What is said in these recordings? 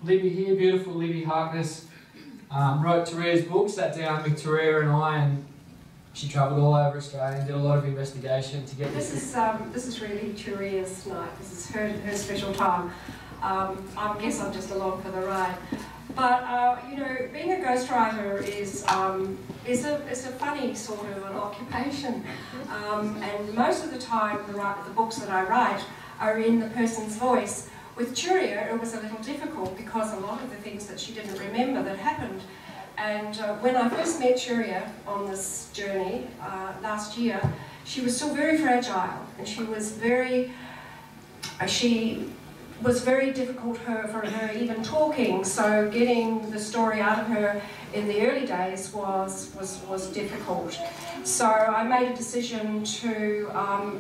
Libby here, beautiful Libby Harkness, wrote Turia's book, sat down with Turia and I, and she travelled all over Australia and did a lot of investigation to get this. This is really Turia's night. This is her special time. I guess I'm just along for the ride. But you know, being a ghostwriter is a funny sort of an occupation, and most of the time the books that I write are in the person's voice. With Turia, it was a little difficult because a lot of the things that she didn't remember that happened. And when I first met Turia on this journey last year, she was still very fragile, and she was very difficult for her even talking. So getting the story out of her in the early days was difficult. So I made a decision to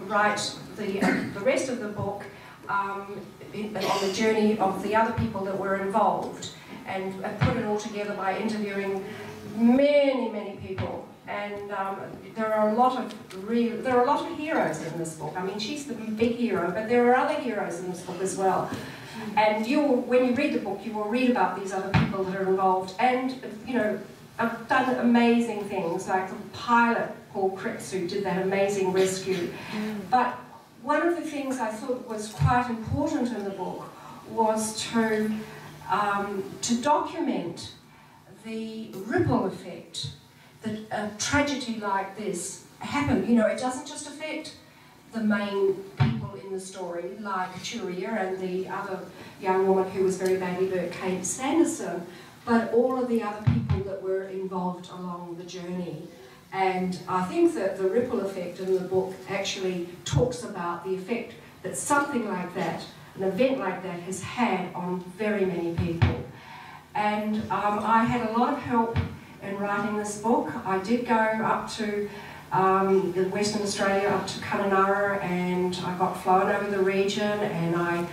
write the rest of the book on the journey of the other people that were involved, and put it all together by interviewing many people. And there are a lot of heroes in this book. I mean, she's the big hero, but there are other heroes in this book as well. And when you read the book, you will read about these other people that are involved, and you know, have done amazing things, like the pilot Paul Cripps, who did that amazing rescue. But one of the things I thought was quite important in the book was to document the ripple effect that a tragedy like this happened. You know, it doesn't just affect the main people in the story, like Turia and the other young woman who was very badly hurt, Kate Sanderson, but all of the other people that were involved along the journey. And I think that the ripple effect in the book actually talks about the effect that something like that, an event like that, has had on very many people. And I had a lot of help in writing this book. I did go up to Western Australia, up to Kununurra, and I got flown over the region, and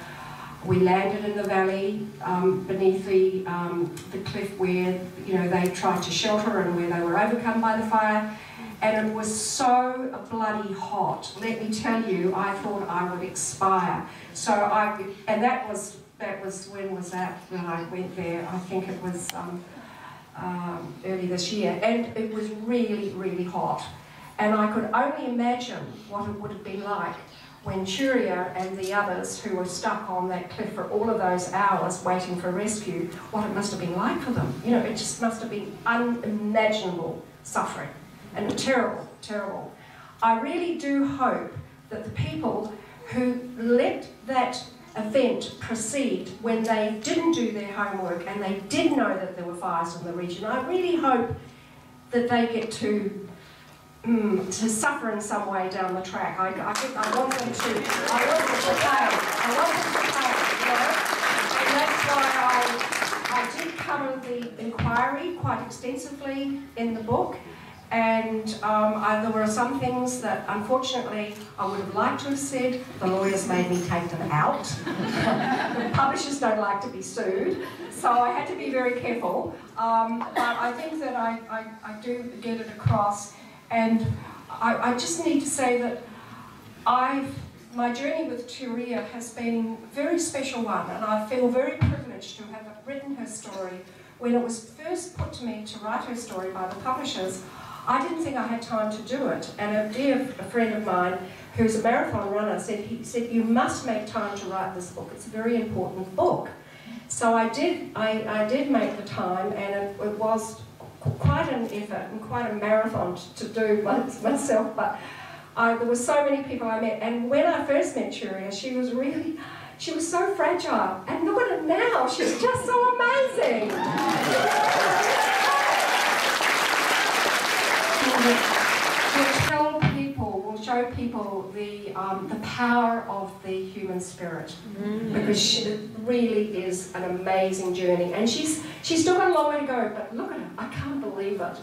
we landed in the valley beneath the cliff where, you know, they tried to shelter and where they were overcome by the fire. And it was so bloody hot. Let me tell you, I thought I would expire. So and that was when was that when I went there? I think it was early this year, and it was really hot. And I could only imagine what it would have been like when Turia and the others who were stuck on that cliff for all of those hours waiting for rescue, what it must have been like for them. You know, it just must have been unimaginable suffering, and terrible. I really do hope that the people who let that event proceed when they didn't do their homework and they did know that there were fires in the region, I really hope that they get to suffer in some way down the track. I want them to pay. I want them to pay, you know? And that's why I did cover the inquiry quite extensively in the book. And there were some things that, unfortunately, I would have liked to have said. The lawyers made me take them out. The publishers don't like to be sued, so I had to be very careful. But I think that I do get it across. And I just need to say that my journey with Turia has been a very special one, and I feel very privileged to have written her story. When it was first put to me to write her story by the publishers, I didn't think I had time to do it. And a friend of mine, who's a marathon runner, said, you must make time to write this book. It's a very important book. So I did make the time, and it was quite an effort and quite a marathon to do myself, but there were so many people I met, and when I first met Turia, she was so fragile, and look at her now, she's just so amazing. Will show people the power of the human spirit, because it really is an amazing journey, and she's still got a long way to go, but look at her, I can't believe it.